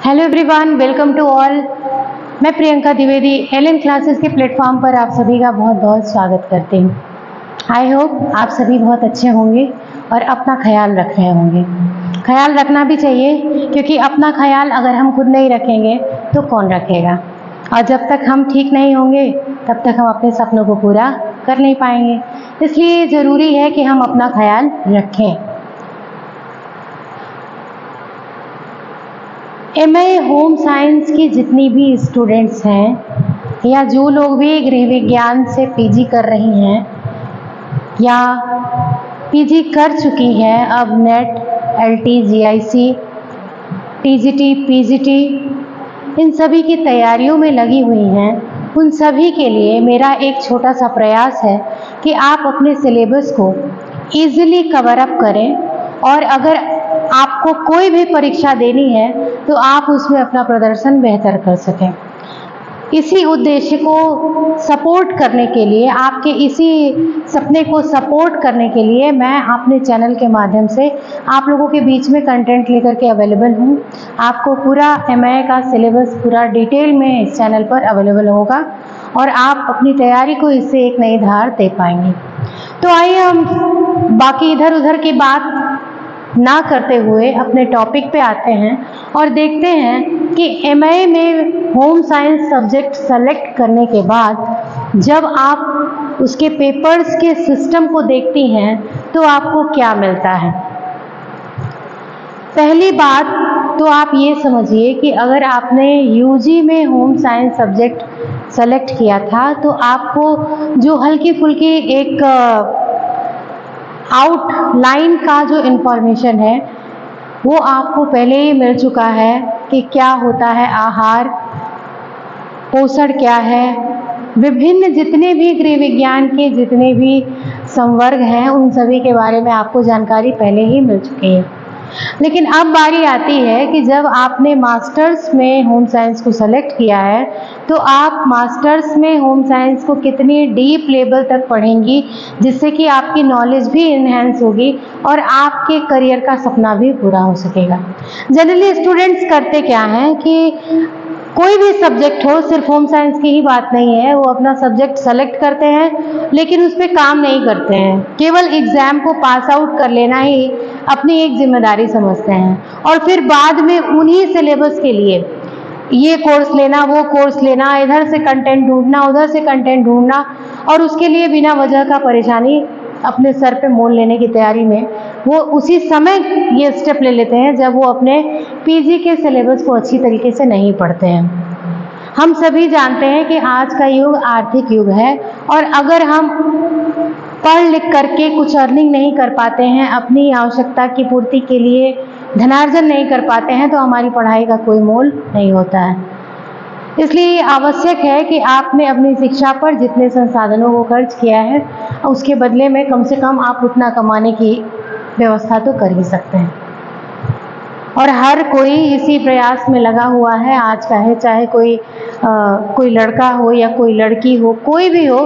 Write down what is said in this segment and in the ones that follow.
Hello everyone, welcome to all. मैं Priyanka Dwivedi LN classes के platform पर आप सभी का बहुत बहुत स्वागत करती हूँ। आई होप आप सभी बहुत अच्छे होंगे और अपना ख्याल रख रहे होंगे। ख्याल रखना भी चाहिए, क्योंकि अपना ख्याल अगर हम खुद नहीं रखेंगे तो कौन रखेगा। और जब तक हम ठीक नहीं होंगे तब तक हम अपने सपनों को पूरा कर नहीं पाएंगे। इसलिए ज़रूरी है कि हम अपना ख्याल रखें। एमए होम साइंस की जितनी भी स्टूडेंट्स हैं या जो लोग भी गृह विज्ञान से पीजी कर रही हैं या पीजी कर चुकी हैं, अब NET, LT, GIC, TGT, PGT इन सभी की तैयारियों में लगी हुई हैं, उन सभी के लिए मेरा एक छोटा सा प्रयास है कि आप अपने सिलेबस को ईजिली कवर अप करें और अगर आपको कोई भी परीक्षा देनी है तो आप उसमें अपना प्रदर्शन बेहतर कर सकें। इसी उद्देश्य को सपोर्ट करने के लिए, आपके इसी सपने को सपोर्ट करने के लिए मैं अपने चैनल के माध्यम से आप लोगों के बीच में कंटेंट लेकर के अवेलेबल हूँ। आपको पूरा एमए का सिलेबस पूरा डिटेल में इस चैनल पर अवेलेबल होगा और आप अपनी तैयारी को इससे एक नई धार दे पाएंगे। तो आइए हम बाकी इधर उधर की बात ना करते हुए अपने टॉपिक पे आते हैं और देखते हैं कि एमए में होम साइंस सब्जेक्ट सेलेक्ट करने के बाद जब आप उसके पेपर्स के सिस्टम को देखती हैं तो आपको क्या मिलता है। पहली बात तो आप ये समझिए कि अगर आपने यूजी में होम साइंस सब्जेक्ट सेलेक्ट किया था तो आपको जो हल्की फुल्की एक आउटलाइन का जो इन्फॉर्मेशन है वो आपको पहले ही मिल चुका है कि क्या होता है आहार, पोषण क्या है, विभिन्न जितने भी गृह विज्ञान के जितने भी संवर्ग हैं उन सभी के बारे में आपको जानकारी पहले ही मिल चुकी है। लेकिन अब बारी आती है कि जब आपने मास्टर्स में होम साइंस को सेलेक्ट किया है तो आप मास्टर्स में होम साइंस को कितनी डीप लेवल तक पढ़ेंगी, जिससे कि आपकी नॉलेज भी इन्हेंस होगी और आपके करियर का सपना भी पूरा हो सकेगा। जनरली स्टूडेंट्स करते क्या हैं कि कोई भी सब्जेक्ट हो, सिर्फ होम साइंस की ही बात नहीं है, वो अपना सब्जेक्ट सेलेक्ट करते हैं लेकिन उस पर काम नहीं करते हैं। केवल एग्ज़ाम को पास आउट कर लेना ही अपनी एक जिम्मेदारी समझते हैं और फिर बाद में उन्हीं सिलेबस के लिए ये कोर्स लेना, वो कोर्स लेना, इधर से कंटेंट ढूंढना, उधर से कंटेंट ढूंढना और उसके लिए बिना वजह का परेशानी अपने सर पे मोल लेने की तैयारी में वो उसी समय ये स्टेप ले लेते हैं जब वो अपने पीजी के सिलेबस को अच्छी तरीके से नहीं पढ़ते हैं। हम सभी जानते हैं कि आज का युग आर्थिक युग है और अगर हम पढ़ लिख करके कुछ अर्निंग नहीं कर पाते हैं, अपनी आवश्यकता की पूर्ति के लिए धनार्जन नहीं कर पाते हैं तो हमारी पढ़ाई का कोई मोल नहीं होता है। इसलिए आवश्यक है कि आपने अपनी शिक्षा पर जितने संसाधनों को खर्च किया है उसके बदले में कम से कम आप उतना कमाने की व्यवस्था तो कर ही सकते हैं। और हर कोई इसी प्रयास में लगा हुआ है आज का है, चाहे कोई लड़का हो या कोई लड़की हो, कोई भी हो,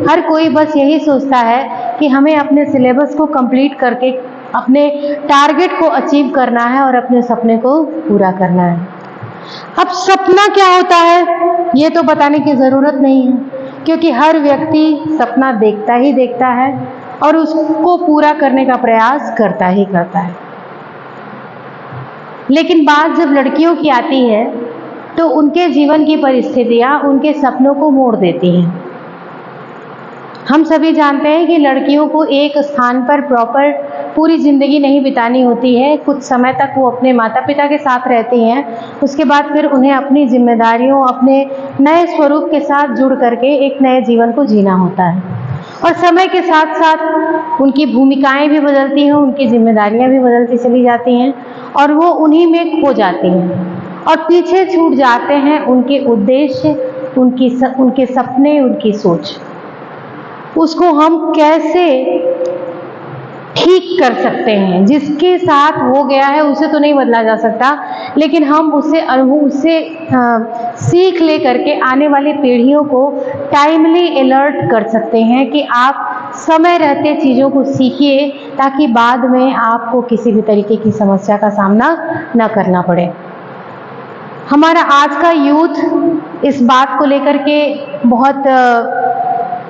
हर कोई बस यही सोचता है कि हमें अपने सिलेबस को कंप्लीट करके अपने टारगेट को अचीव करना है और अपने सपने को पूरा करना है। अब सपना क्या होता है ये तो बताने की ज़रूरत नहीं है, क्योंकि हर व्यक्ति सपना देखता ही देखता है और उसको पूरा करने का प्रयास करता ही करता है। लेकिन बात जब लड़कियों की आती है तो उनके जीवन की परिस्थितियाँ उनके सपनों को मोड़ देती हैं। हम सभी जानते हैं कि लड़कियों को एक स्थान पर प्रॉपर पूरी ज़िंदगी नहीं बितानी होती है। कुछ समय तक वो अपने माता पिता के साथ रहती हैं, उसके बाद फिर उन्हें अपनी जिम्मेदारियों, अपने नए स्वरूप के साथ जुड़ करके एक नए जीवन को जीना होता है। और समय के साथ साथ उनकी भूमिकाएं भी बदलती हैं, उनकी जिम्मेदारियां भी बदलती चली जाती हैं और वो उन्हीं में खो जाती हैं और पीछे छूट जाते हैं उनके उद्देश्य, उनके सपने, उनकी सोच। उसको हम कैसे ठीक कर सकते हैं? जिसके साथ हो गया है उसे तो नहीं बदला जा सकता, लेकिन हम उससे सीख ले करके आने वाली पीढ़ियों को टाइमली अलर्ट कर सकते हैं कि आप समय रहते चीज़ों को सीखिए ताकि बाद में आपको किसी भी तरीके की समस्या का सामना न करना पड़े। हमारा आज का यूथ इस बात को लेकर के बहुत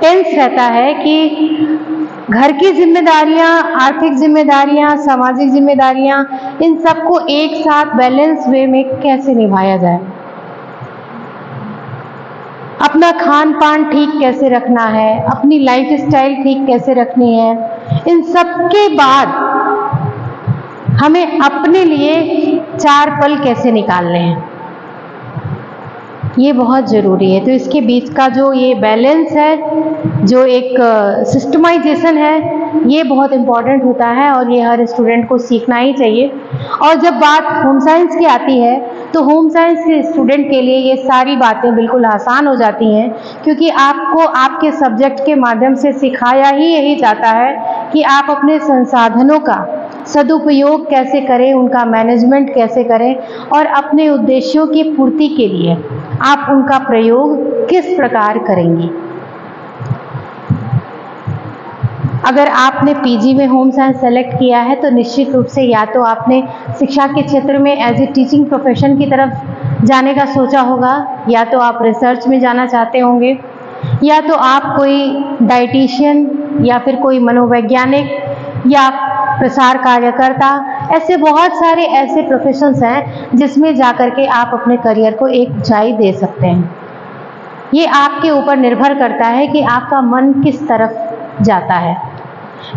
टेंस रहता है कि घर की जिम्मेदारियां, आर्थिक जिम्मेदारियां, सामाजिक जिम्मेदारियां, इन सबको एक साथ बैलेंस वे में कैसे निभाया जाए। अपना खान पान ठीक कैसे रखना है, अपनी लाइफ स्टाइल ठीक कैसे रखनी है, इन सब के बाद हमें अपने लिए 4 पल कैसे निकालने हैं, ये बहुत ज़रूरी है। तो इसके बीच का जो ये बैलेंस है, जो एक सिस्टमाइजेशन है, ये बहुत इम्पॉर्टेंट होता है और ये हर स्टूडेंट को सीखना ही चाहिए। और जब बात होम साइंस की आती है तो होम साइंस के स्टूडेंट के लिए ये सारी बातें बिल्कुल आसान हो जाती हैं, क्योंकि आपको आपके सब्जेक्ट के माध्यम से सिखाया ही यही जाता है कि आप अपने संसाधनों का सदुपयोग कैसे करें, उनका मैनेजमेंट कैसे करें और अपने उद्देश्यों की पूर्ति के लिए आप उनका प्रयोग किस प्रकार करेंगे। अगर आपने पीजी में होम साइंस सेलेक्ट किया है तो निश्चित रूप से या तो आपने शिक्षा के क्षेत्र में एज ए टीचिंग प्रोफेशन की तरफ जाने का सोचा होगा, या तो आप रिसर्च में जाना चाहते होंगे, या तो आप कोई डाइटिशियन या फिर कोई मनोवैज्ञानिक या प्रसार कार्यकर्ता, ऐसे बहुत सारे ऐसे प्रोफेशंस हैं जिसमें जाकर के आप अपने करियर को एक ऊंचाई दे सकते हैं। ये आपके ऊपर निर्भर करता है कि आपका मन किस तरफ जाता है।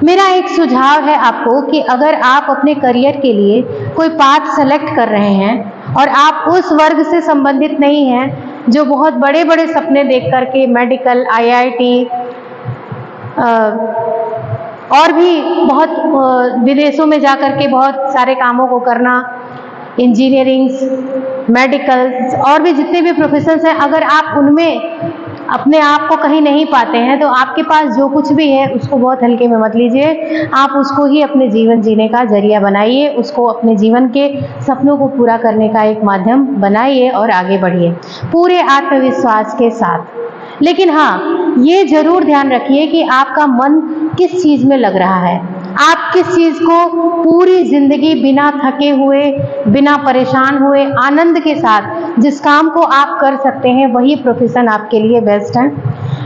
मेरा एक सुझाव है आपको कि अगर आप अपने करियर के लिए कोई पाथ सेलेक्ट कर रहे हैं और आप उस वर्ग से संबंधित नहीं हैं जो बहुत बड़े बड़े सपने देख करके मेडिकल, IIT और भी बहुत विदेशों में जाकर के बहुत सारे कामों को करना, इंजीनियरिंग, मेडिकल्स और भी जितने भी प्रोफेशंस हैं, अगर आप उनमें अपने आप को कहीं नहीं पाते हैं तो आपके पास जो कुछ भी है उसको बहुत हल्के में मत लीजिए। आप उसको ही अपने जीवन जीने का जरिया बनाइए, उसको अपने जीवन के सपनों को पूरा करने का एक माध्यम बनाइए और आगे बढ़िए पूरे आत्मविश्वास के साथ। लेकिन हाँ, ये जरूर ध्यान रखिए कि आपका मन किस चीज़ में लग रहा है। आप किस चीज़ को पूरी जिंदगी बिना थके हुए, बिना परेशान हुए, आनंद के साथ जिस काम को आप कर सकते हैं वही प्रोफेशन आपके लिए बेस्ट है।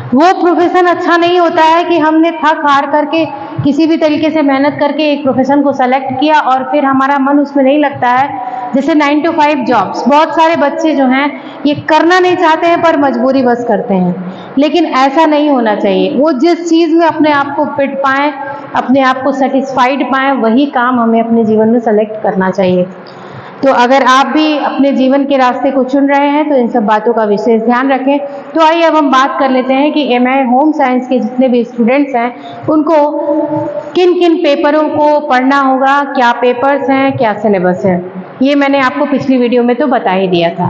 वो प्रोफेशन अच्छा नहीं होता है कि हमने थक हार करके किसी भी तरीके से मेहनत करके एक प्रोफेशन को सेलेक्ट किया और फिर हमारा मन उसमें नहीं लगता है। जैसे 9 to 5 जॉब्स, बहुत सारे बच्चे जो हैं ये करना नहीं चाहते हैं पर मजबूरी बस करते हैं, लेकिन ऐसा नहीं होना चाहिए। वो जिस चीज़ में अपने आप को फिट पाएँ, अपने आप को सेटिस्फाइड पाएँ, वही काम हमें अपने जीवन में सेलेक्ट करना चाहिए। तो अगर आप भी अपने जीवन के रास्ते को चुन रहे हैं तो इन सब बातों का विशेष ध्यान रखें। तो आइए अब हम बात कर लेते हैं कि MI होम साइंस के जितने भी स्टूडेंट्स हैं उनको किन किन पेपरों को पढ़ना होगा, क्या पेपर्स हैं, क्या सिलेबस है। ये मैंने आपको पिछली वीडियो में तो बता ही दिया था,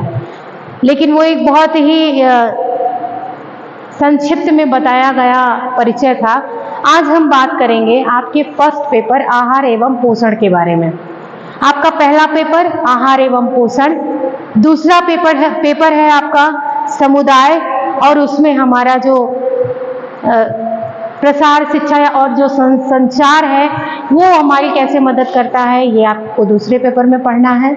लेकिन वो एक बहुत ही संक्षिप्त में बताया गया परिचय था। आज हम बात करेंगे आपके फर्स्ट पेपर आहार एवं पोषण के बारे में। आपका पहला पेपर आहार एवं पोषण, दूसरा पेपर है आपका समुदाय, और उसमें हमारा जो प्रसार शिक्षा और जो संचार है वो हमारी कैसे मदद करता है, ये आपको दूसरे पेपर में पढ़ना है।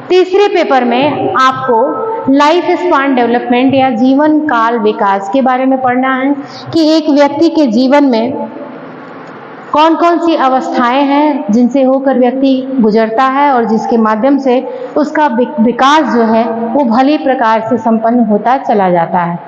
तीसरे पेपर में आपको लाइफ स्पान डेवलपमेंट या जीवन काल विकास के बारे में पढ़ना है कि एक व्यक्ति के जीवन में कौन कौन सी अवस्थाएं हैं जिनसे होकर व्यक्ति गुजरता है और जिसके माध्यम से उसका विकास जो है वो भली प्रकार से संपन्न होता चला जाता है।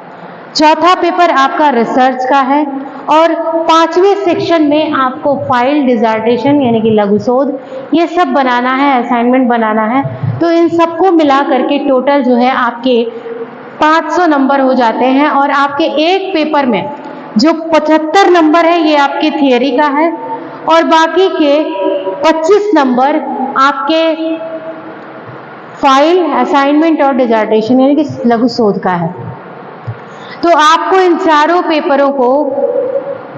चौथा पेपर आपका रिसर्च का है और 5वें सेक्शन में आपको फाइल, डिसर्टेशन यानी कि लघु शोध, ये सब बनाना है, असाइनमेंट बनाना है। तो इन सबको मिला करके टोटल जो है आपके 500 नंबर हो जाते हैं और आपके एक पेपर में जो 75 नंबर है ये आपकी थियरी का है और बाकी के 25 नंबर आपके फाइल, असाइनमेंट और डिसर्टेशन यानी कि लघु शोध का है। तो आपको इन चारों पेपरों को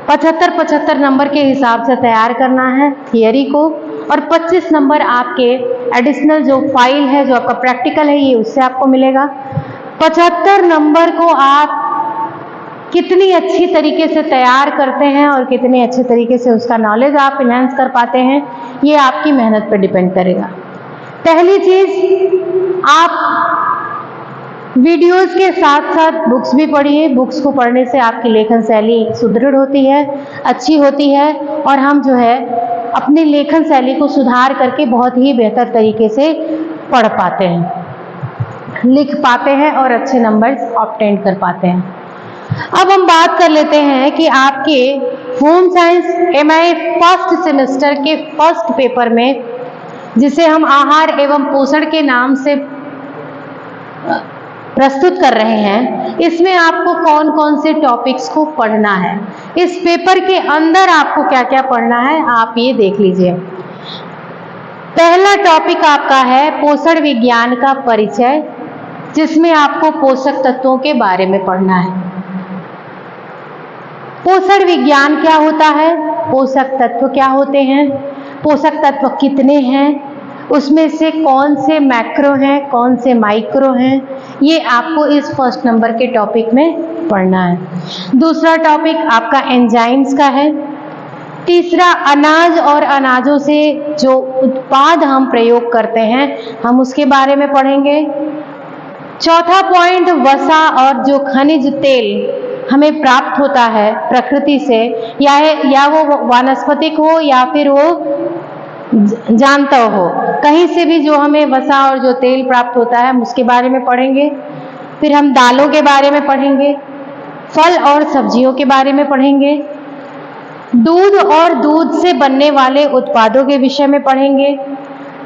75-75 नंबर के हिसाब से तैयार करना है थियरी को, और 25 नंबर आपके एडिशनल जो फाइल है, जो आपका प्रैक्टिकल है, ये उससे आपको मिलेगा। 75 नंबर को आप कितनी अच्छी तरीके से तैयार करते हैं और कितने अच्छे तरीके से उसका नॉलेज आप इनहेंस कर पाते हैं, ये आपकी मेहनत पर डिपेंड करेगा। पहली चीज, आप वीडियोस के साथ साथ बुक्स भी पढ़िए। बुक्स को पढ़ने से आपकी लेखन शैली सुदृढ़ होती है, अच्छी होती है, और हम जो है अपनी लेखन शैली को सुधार करके बहुत ही बेहतर तरीके से पढ़ पाते हैं, लिख पाते हैं और अच्छे नंबर्स ऑब्टेन कर पाते हैं। अब हम बात कर लेते हैं कि आपके home science MA first semester के फर्स्ट पेपर में, जिसे हम आहार एवं पोषण के नाम से प्रस्तुत कर रहे हैं, इसमें आपको कौन कौन से टॉपिक्स को पढ़ना है। इस पेपर के अंदर आपको क्या क्या पढ़ना है आप ये देख लीजिए। पहला टॉपिक आपका है पोषण विज्ञान का परिचय, जिसमें आपको पोषक तत्वों के बारे में पढ़ना है। पोषण विज्ञान क्या होता है, पोषक तत्व क्या होते हैं, पोषक तत्व कितने हैं, उसमें से कौन से मैक्रो हैं, कौन से माइक्रो हैं, ये आपको इस फर्स्ट नंबर के टॉपिक में पढ़ना है। दूसरा टॉपिक आपका एंजाइम्स का है। तीसरा अनाज और अनाजों से जो उत्पाद हम प्रयोग करते हैं, हम उसके बारे में पढ़ेंगे। चौथा पॉइंट वसा और जो खनिज तेल हमें प्राप्त होता है प्रकृति से, या वो वानस्पतिक हो या फिर वो जानता हो, कहीं से भी जो हमें वसा और जो तेल प्राप्त होता है हम उसके बारे में पढ़ेंगे। फिर हम दालों के बारे में पढ़ेंगे, फल और सब्जियों के बारे में पढ़ेंगे, दूध और दूध से बनने वाले उत्पादों के विषय में पढ़ेंगे,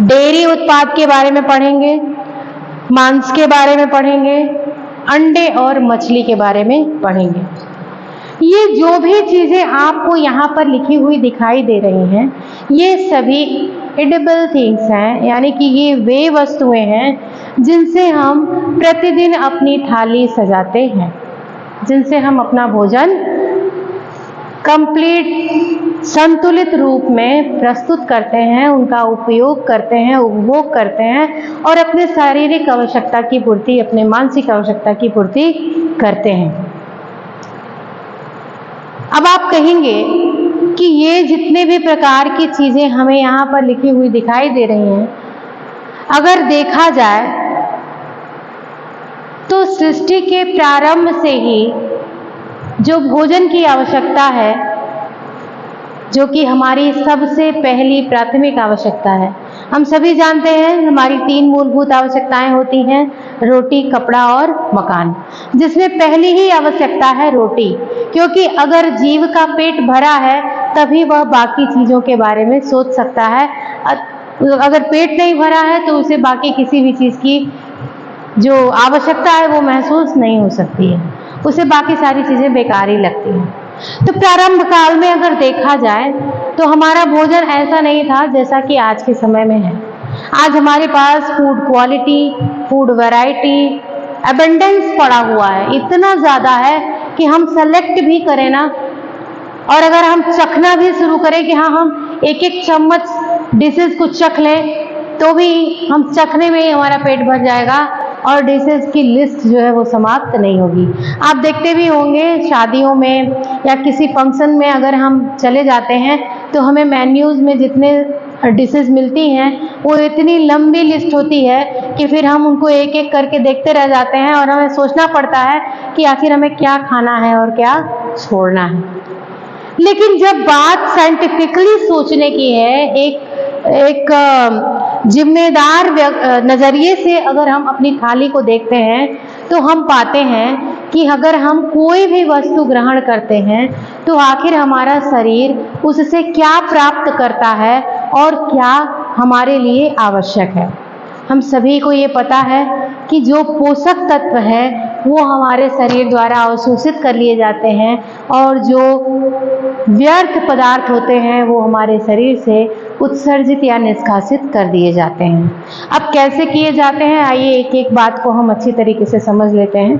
डेयरी उत्पाद के बारे में पढ़ेंगे, मांस के बारे में पढ़ेंगे, अंडे और मछली के बारे में पढ़ेंगे। ये जो भी चीज़ें आपको यहाँ पर लिखी हुई दिखाई दे रही हैं, ये सभी एडिबल थिंग्स हैं, यानी कि ये वे वस्तुएं हैं जिनसे हम प्रतिदिन अपनी थाली सजाते हैं, जिनसे हम अपना भोजन कंप्लीट संतुलित रूप में प्रस्तुत करते हैं, उनका उपयोग करते हैं, उपभोग करते हैं और अपने शारीरिक आवश्यकता की पूर्ति, अपने मानसिक आवश्यकता की पूर्ति करते हैं। अब आप कहेंगे कि ये जितने भी प्रकार की चीज़ें हमें यहाँ पर लिखी हुई दिखाई दे रही हैं, अगर देखा जाए तो सृष्टि के प्रारंभ से ही जो भोजन की आवश्यकता है, जो कि हमारी सबसे पहली प्राथमिक आवश्यकता है, हम सभी जानते हैं हमारी 3 मूलभूत आवश्यकताएं होती हैं, रोटी, कपड़ा और मकान, जिसमें पहली ही आवश्यकता है रोटी, क्योंकि अगर जीव का पेट भरा है तभी वह बाकी चीज़ों के बारे में सोच सकता है। अगर पेट नहीं भरा है तो उसे बाकी किसी भी चीज़ की जो आवश्यकता है वो महसूस नहीं हो सकती है, उसे बाकी सारी चीज़ें बेकार ही लगती हैं। तो प्रारंभ काल में अगर देखा जाए तो हमारा भोजन ऐसा नहीं था जैसा कि आज के समय में है। आज हमारे पास food quality, food variety, abundance पड़ा हुआ है, इतना ज़्यादा है कि हम सेलेक्ट भी करें ना, और अगर हम चखना भी शुरू करें कि हाँ हम एक एक चम्मच डिशेज को चख लें, तो भी हम चखने में ही हमारा पेट भर जाएगा और डिशेज की लिस्ट जो है वो समाप्त नहीं होगी। आप देखते भी होंगे शादियों में या किसी फंक्शन में अगर हम चले जाते हैं तो हमें मेन्यूज़ में जितने डिशेज मिलती हैं वो इतनी लंबी लिस्ट होती है कि फिर हम उनको एक एक करके देखते रह जाते हैं और हमें सोचना पड़ता है कि आखिर हमें क्या खाना है और क्या छोड़ना है। लेकिन जब बात साइंटिफिकली सोचने की है, एक जिम्मेदार नज़रिए से अगर हम अपनी थाली को देखते हैं तो हम पाते हैं कि अगर हम कोई भी वस्तु ग्रहण करते हैं तो आखिर हमारा शरीर उससे क्या प्राप्त करता है और क्या हमारे लिए आवश्यक है। हम सभी को ये पता है कि जो पोषक तत्व है वो हमारे शरीर द्वारा अवशोषित कर लिए जाते हैं और जो व्यर्थ पदार्थ होते हैं वो हमारे शरीर से उत्सर्जित या निष्कासित कर दिए जाते हैं। अब कैसे किए जाते हैं, आइए एक एक बात को हम अच्छी तरीके से समझ लेते हैं।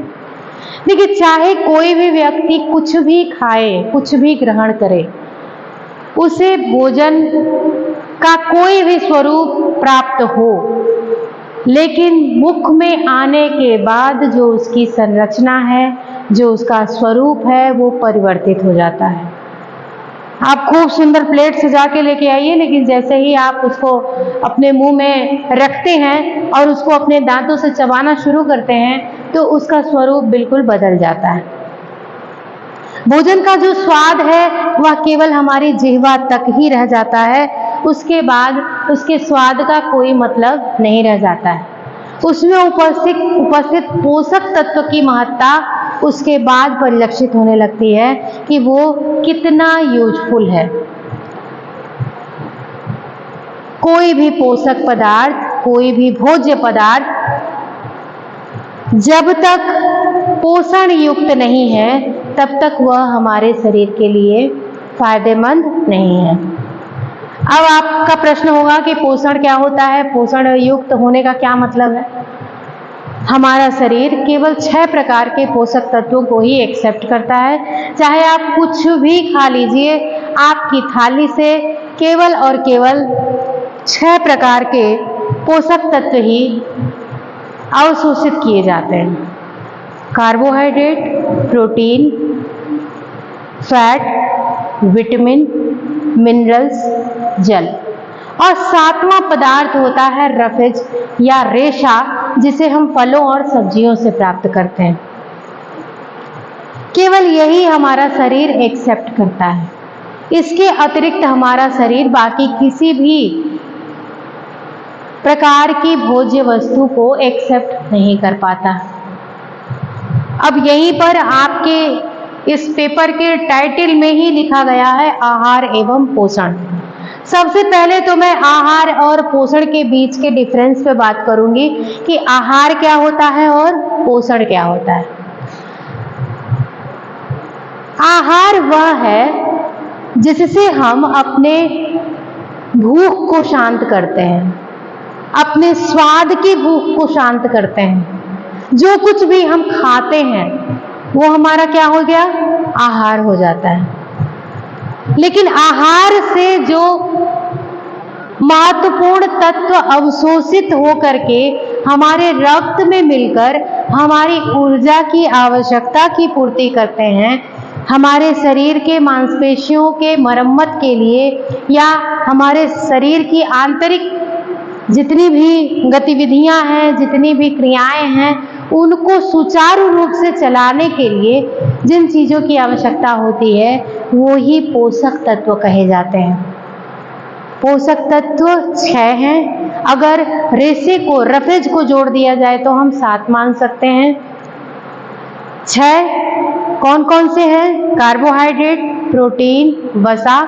देखिए, चाहे कोई भी व्यक्ति कुछ भी खाए, कुछ भी ग्रहण करे, उसे भोजन का कोई भी स्वरूप प्राप्त हो, लेकिन मुख में आने के बाद जो उसकी संरचना है, जो उसका स्वरूप है, वो परिवर्तित हो जाता है। आप खूब सुंदर प्लेट सजा के लेके आइए, लेकिन जैसे ही आप उसको अपने मुंह में रखते हैं और उसको अपने दांतों से चबाना शुरू करते हैं तो उसका स्वरूप बिल्कुल बदल जाता है। भोजन का जो स्वाद है वह केवल हमारी जिह्वा तक ही रह जाता है, उसके बाद उसके स्वाद का कोई मतलब नहीं रह जाता है। उसमें उपस्थित पोषक तत्व की महत्ता उसके बाद परिलक्षित होने लगती है कि वो कितना यूजफुल है। कोई भी पोषक पदार्थ, कोई भी भोज्य पदार्थ जब तक पोषण युक्त नहीं है तब तक वह हमारे शरीर के लिए फायदेमंद नहीं है। अब आपका प्रश्न होगा कि पोषण क्या होता है, पोषण युक्त होने का क्या मतलब है? हमारा शरीर केवल 6 प्रकार के पोषक तत्वों को ही एक्सेप्ट करता है। चाहे आप कुछ भी खा लीजिए, आपकी थाली से केवल और केवल 6 प्रकार के पोषक तत्व ही अवशोषित किए जाते हैं। Carbohydrate, protein, fat, vitamin, minerals, जल, और 7वां पदार्थ होता है रफेज या रेशा, जिसे हम फलों और सब्जियों से प्राप्त करते हैं। केवल यही हमारा शरीर एक्सेप्ट करता है। इसके अतिरिक्त हमारा शरीर बाकी किसी भी प्रकार की भोज्य वस्तु को एक्सेप्ट नहीं कर पाता। अब यहीं पर आपके इस पेपर के टाइटल में ही लिखा गया है आहार एवं पोषण। सबसे पहले तो मैं आहार और पोषण के बीच के डिफरेंस पे बात करूंगी कि आहार क्या होता है और पोषण क्या होता है। आहार वह है जिससे हम अपने भूख को शांत करते हैं, अपने स्वाद की भूख को शांत करते हैं। जो कुछ भी हम खाते हैं वो हमारा क्या हो गया? आहार हो जाता है। लेकिन आहार से जो महत्वपूर्ण तत्व अवशोषित होकर के हमारे रक्त में मिलकर हमारी ऊर्जा की आवश्यकता की पूर्ति करते हैं, हमारे शरीर के मांसपेशियों के मरम्मत के लिए या हमारे शरीर की आंतरिक जितनी भी गतिविधियां हैं, जितनी भी क्रियाएं हैं, उनको सुचारू रूप से चलाने के लिए जिन चीज़ों की आवश्यकता होती है वो ही पोषक तत्व कहे जाते हैं। पोषक तत्व 6 हैं। अगर रेशे को, रफेज को जोड़ दिया जाए तो हम 7 मान सकते हैं। 6 कौन कौन से हैं? कार्बोहाइड्रेट, प्रोटीन, वसा,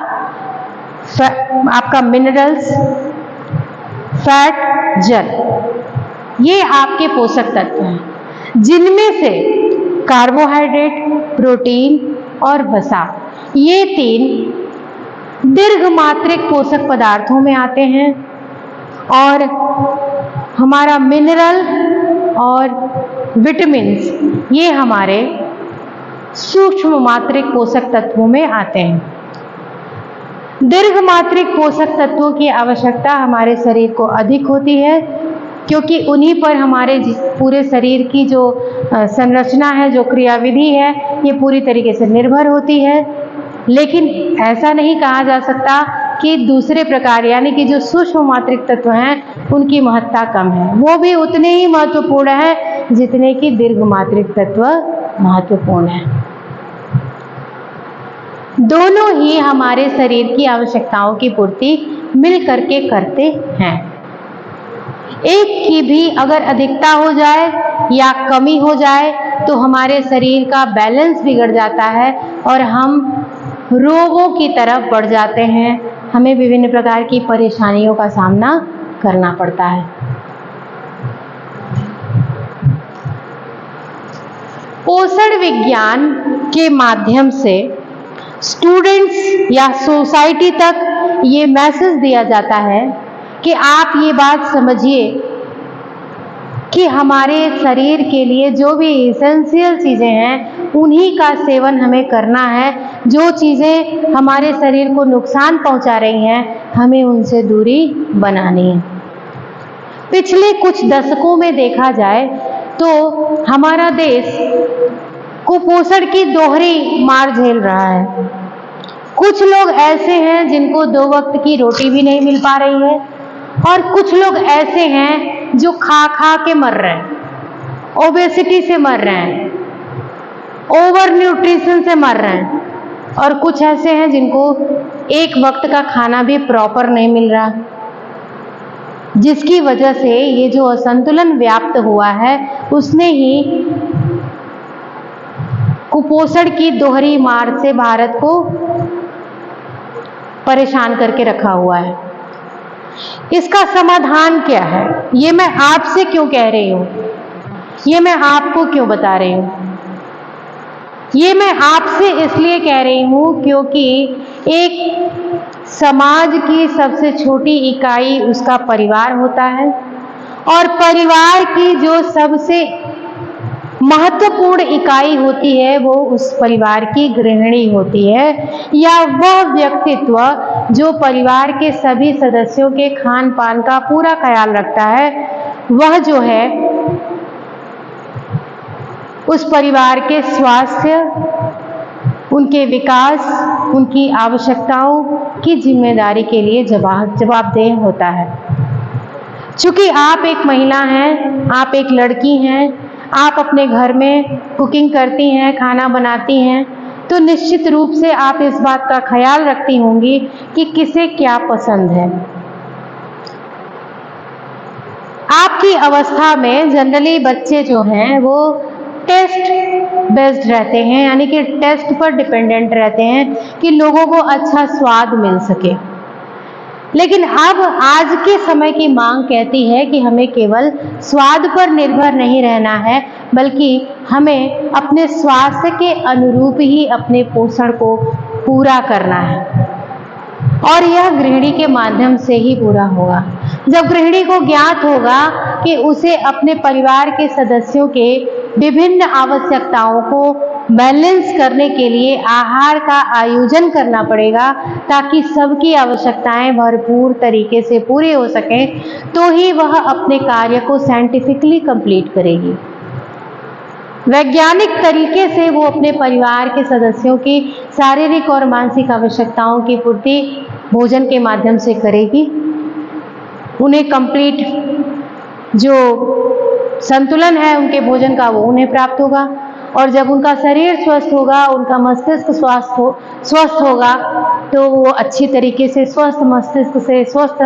आपका मिनरल्स, फैट, जल, ये आपके पोषक तत्व हैं, जिनमें से कार्बोहाइड्रेट, प्रोटीन और वसा, ये 3 दीर्घ मात्रिक पोषक पदार्थों में आते हैं और हमारा मिनरल और विटामिन्स ये हमारे सूक्ष्म मात्रिक पोषक तत्वों में आते हैं। दीर्घ मात्रिक पोषक तत्वों की आवश्यकता हमारे शरीर को अधिक होती है क्योंकि उन्हीं पर हमारे पूरे शरीर की जो संरचना है, जो क्रियाविधि है, ये पूरी तरीके से निर्भर होती है। लेकिन ऐसा नहीं कहा जा सकता कि दूसरे प्रकार यानी कि जो सूक्ष्म मात्रिक तत्व हैं उनकी महत्ता कम है। वो भी उतने ही महत्वपूर्ण है जितने कि दीर्घ मात्रिक तत्व महत्वपूर्ण है। दोनों ही हमारे शरीर की आवश्यकताओं की पूर्ति मिल करके करते हैं। एक की भी अगर अधिकता हो जाए या कमी हो जाए तो हमारे शरीर का बैलेंस बिगड़ जाता है और हम रोगों की तरफ बढ़ जाते हैं। हमें विभिन्न प्रकार की परेशानियों का सामना करना पड़ता है। पोषण विज्ञान के माध्यम से स्टूडेंट्स या सोसाइटी तक ये मैसेज दिया जाता है कि आप ये बात समझिए कि हमारे शरीर के लिए जो भी एसेंशियल चीज़ें हैं उन्हीं का सेवन हमें करना है। जो चीज़ें हमारे शरीर को नुकसान पहुंचा रही हैं हमें उनसे दूरी बनानी है। पिछले कुछ दशकों में देखा जाए तो हमारा देश कुपोषण की दोहरी मार झेल रहा है। कुछ लोग ऐसे हैं जिनको 2 वक्त की रोटी भी नहीं मिल पा रही है, और कुछ लोग ऐसे हैं जो खा खा के मर रहे हैं, ओबेसिटी से मर रहे हैं, ओवर न्यूट्रिशन से मर रहे हैं, और कुछ ऐसे हैं जिनको 1 वक्त का खाना भी प्रॉपर नहीं मिल रहा, जिसकी वजह से ये जो असंतुलन व्याप्त हुआ है उसने ही कुपोषण की दोहरी मार से भारत को परेशान करके रखा हुआ है। इसका समाधान क्या है, ये मैं आपसे क्यों कह रही हूं, ये मैं आपको क्यों बता रही हूं? ये मैं आपसे इसलिए कह रही हूं क्योंकि एक समाज की सबसे छोटी इकाई उसका परिवार होता है, और परिवार की जो सबसे महत्वपूर्ण इकाई होती है वो उस परिवार की गृहिणी होती है, या वह व्यक्तित्व जो परिवार के सभी सदस्यों के खान पान का पूरा ख्याल रखता है, वह जो है उस परिवार के स्वास्थ्य, उनके विकास, उनकी आवश्यकताओं की जिम्मेदारी के लिए जवाबदेह होता है। चूंकि आप एक महिला हैं, आप एक लड़की हैं, आप अपने घर में कुकिंग करती हैं, खाना बनाती हैं, तो निश्चित रूप से आप इस बात का ख्याल रखती होंगी कि किसे क्या पसंद है। आपकी अवस्था में जनरली बच्चे जो हैं वो टेस्ट बेस्ड रहते हैं, यानी कि टेस्ट पर डिपेंडेंट रहते हैं कि लोगों को अच्छा स्वाद मिल सके। लेकिन अब आज के समय की मांग कहती है कि हमें केवल स्वाद पर निर्भर नहीं रहना है, बल्कि हमें अपने स्वास्थ्य के अनुरूप ही अपने पोषण को पूरा करना है, और यह गृहिणी के माध्यम से ही पूरा होगा। जब गृहिणी को ज्ञात होगा कि उसे अपने परिवार के सदस्यों के विभिन्न आवश्यकताओं को बैलेंस करने के लिए आहार का आयोजन करना पड़ेगा ताकि सबकी आवश्यकताएं भरपूर तरीके से पूरी हो सकें, तो ही वह अपने कार्य को साइंटिफिकली कंप्लीट करेगी। वैज्ञानिक तरीके से वो अपने परिवार के सदस्यों की शारीरिक और मानसिक आवश्यकताओं की पूर्ति भोजन के माध्यम से करेगी। उन्हें कंप्लीट जो संतुलन है उनके भोजन का वो उन्हें प्राप्त होगा, और जब उनका शरीर स्वस्थ होगा, उनका मस्तिष्क स्वस्थ होगा, तो वो अच्छी तरीके से स्वस्थ मस्तिष्क से, स्वस्थ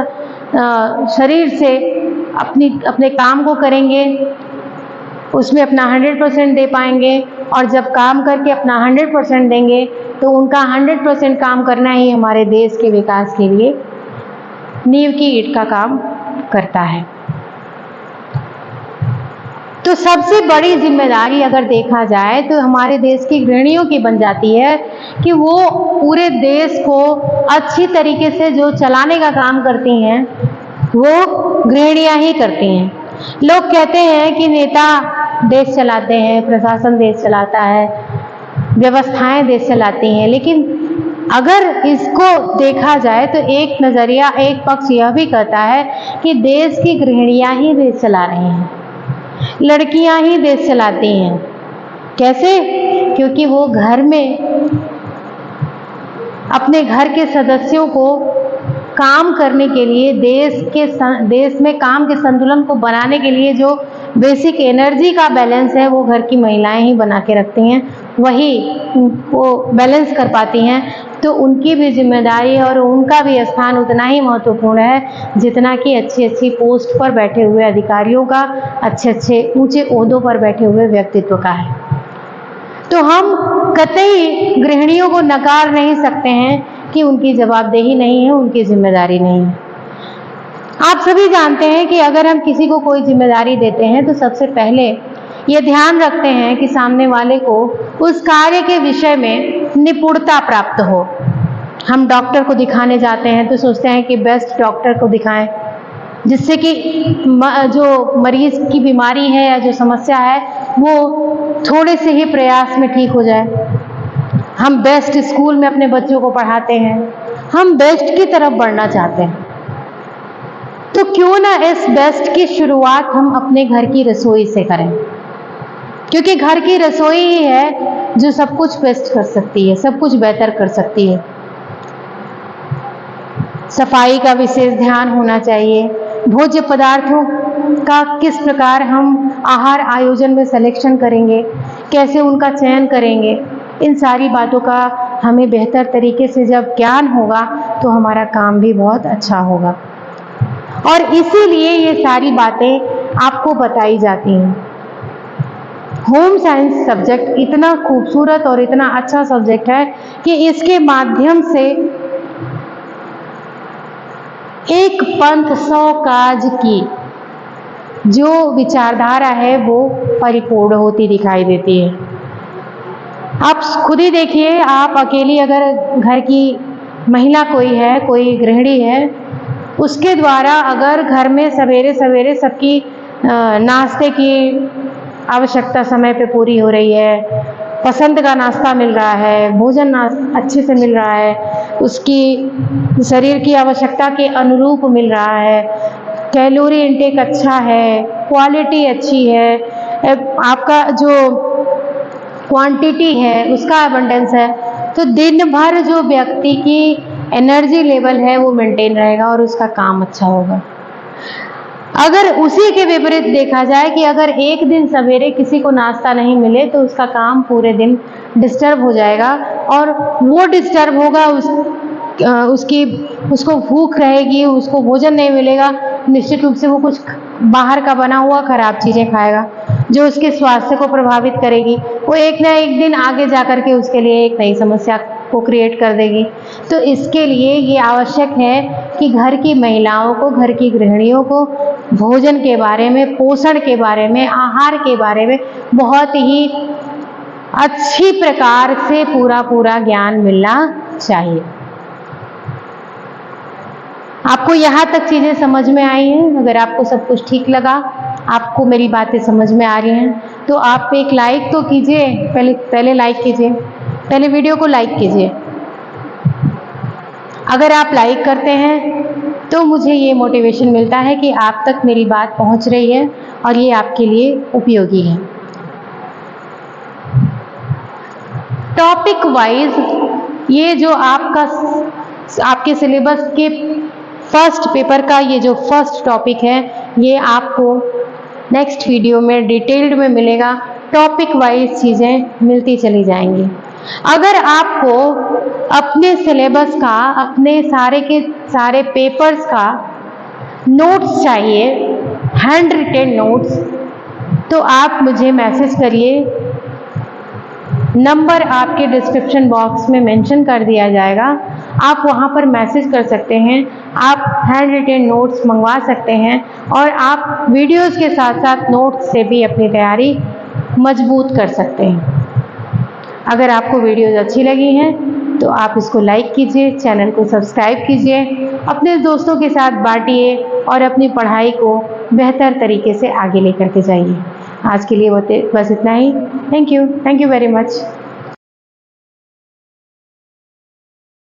शरीर से अपने काम को करेंगे, उसमें अपना 100% दे पाएंगे। और जब काम करके अपना 100% देंगे तो उनका 100% काम करना ही हमारे देश के विकास के लिए नींव की ईंट का काम करता है। तो सबसे बड़ी जिम्मेदारी अगर देखा जाए तो हमारे देश की गृहिणियों की बन जाती है कि वो पूरे देश को अच्छी तरीके से जो चलाने का काम करती हैं वो गृहिणियां ही करती हैं। लोग कहते हैं कि नेता देश चलाते हैं, प्रशासन देश चलाता है, व्यवस्थाएं देश चलाती हैं, लेकिन अगर इसको देखा जाए तो एक नज़रिया, एक पक्ष यह भी कहता है कि देश की गृहिणियां ही देश चला रही हैं, लड़कियां ही देश चलाती हैं। कैसे? क्योंकि वो घर में अपने घर के सदस्यों को काम करने के लिए, देश में काम के संतुलन को बनाने के लिए जो बेसिक एनर्जी का बैलेंस है वो घर की महिलाएं ही बना के रखती हैं, वही वो बैलेंस कर पाती हैं। तो उनकी भी जिम्मेदारी और उनका भी स्थान उतना ही महत्वपूर्ण है जितना कि अच्छी अच्छी पोस्ट पर बैठे हुए अधिकारियों का, अच्छे अच्छे ऊंचे ओहदों पर बैठे हुए व्यक्तित्व का है। तो हम कतई गृहिणियों को नकार नहीं सकते हैं कि उनकी जवाबदेही नहीं है, उनकी जिम्मेदारी नहीं है। आप सभी जानते हैं कि अगर हम किसी को कोई जिम्मेदारी देते हैं तो सबसे पहले ये ध्यान रखते हैं कि सामने वाले को उस कार्य के विषय में निपुणता प्राप्त हो। हम डॉक्टर को दिखाने जाते हैं तो सोचते हैं कि बेस्ट डॉक्टर को दिखाएं, जिससे कि जो मरीज की बीमारी है या जो समस्या है वो थोड़े से ही प्रयास में ठीक हो जाए। हम बेस्ट स्कूल में अपने बच्चों को पढ़ाते हैं, हम बेस्ट की तरफ बढ़ना चाहते हैं। तो क्यों ना इस बेस्ट की शुरुआत हम अपने घर की रसोई से करें, क्योंकि घर की रसोई ही है जो सब कुछ बेस्ट कर सकती है, सब कुछ बेहतर कर सकती है। सफाई का विशेष ध्यान होना चाहिए, भोज्य पदार्थों का किस प्रकार हम आहार आयोजन में सिलेक्शन करेंगे, कैसे उनका चयन करेंगे, इन सारी बातों का हमें बेहतर तरीके से जब ज्ञान होगा तो हमारा काम भी बहुत अच्छा होगा। और इसीलिए ये सारी बातें आपको बताई जाती हैं। होम साइंस सब्जेक्ट इतना खूबसूरत और इतना अच्छा सब्जेक्ट है कि इसके माध्यम से एक पंथ 100 काज की जो विचारधारा है वो परिपूर्ण होती दिखाई देती है। आप खुद ही देखिए, आप अकेली अगर घर की महिला कोई है, कोई गृहिणी है, उसके द्वारा अगर घर में सवेरे सवेरे सबकी नाश्ते की आवश्यकता समय पे पूरी हो रही है, पसंद का नाश्ता मिल रहा है, भोजन अच्छे से मिल रहा है, उसकी शरीर की आवश्यकता के अनुरूप मिल रहा है, कैलोरी इंटेक अच्छा है, क्वालिटी अच्छी है, आपका जो क्वांटिटी है उसका अबंडेंस है, तो दिन भर जो व्यक्ति की एनर्जी लेवल है वो मेंटेन रहेगा और उसका काम अच्छा होगा। अगर उसी के विपरीत देखा जाए कि अगर एक दिन सवेरे किसी को नाश्ता नहीं मिले तो उसका काम पूरे दिन डिस्टर्ब हो जाएगा, और वो डिस्टर्ब होगा, उसको भूख रहेगी, उसको भोजन नहीं मिलेगा, निश्चित रूप से वो कुछ बाहर का बना हुआ खराब चीज़ें खाएगा जो उसके स्वास्थ्य को प्रभावित करेगी। वो एक ना एक दिन आगे जा कर के उसके लिए एक नई समस्या को क्रिएट कर देगी। तो इसके लिए ये आवश्यक है कि घर की महिलाओं को, घर की गृहिणियों को भोजन के बारे में, पोषण के बारे में, आहार के बारे में बहुत ही अच्छी प्रकार से पूरा ज्ञान मिलना चाहिए। आपको यहाँ तक चीज़ें समझ में आई हैं? अगर आपको सब कुछ ठीक लगा, आपको मेरी बातें समझ में आ रही हैं, तो आप एक लाइक तो कीजिए, पहले लाइक कीजिए, पहले वीडियो को लाइक कीजिए। अगर आप लाइक करते हैं तो मुझे ये मोटिवेशन मिलता है कि आप तक मेरी बात पहुंच रही है और ये आपके लिए उपयोगी है। टॉपिक वाइज ये जो आपके सिलेबस के फर्स्ट पेपर का ये जो फर्स्ट टॉपिक है, ये आपको नेक्स्ट वीडियो में डिटेल्ड में मिलेगा। टॉपिक वाइज चीज़ें मिलती चली जाएंगी। अगर आपको अपने सिलेबस का, अपने सारे के सारे पेपर्स का नोट्स चाहिए, हैंड रिटेन नोट्स, तो आप मुझे मैसेज करिए। नंबर आपके डिस्क्रिप्शन बॉक्स में मेंशन कर दिया जाएगा, आप वहां पर मैसेज कर सकते हैं, आप हैंड रिटेन नोट्स मंगवा सकते हैं और आप वीडियोस के साथ साथ नोट्स से भी अपनी तैयारी मजबूत कर सकते हैं। अगर आपको वीडियोस अच्छी लगी हैं तो आप इसको लाइक कीजिए, चैनल को सब्सक्राइब कीजिए, अपने दोस्तों के साथ बांटिए और अपनी पढ़ाई को बेहतर तरीके से आगे लेकर के जाइए। आज के लिए बस इतना ही। Thank you very much.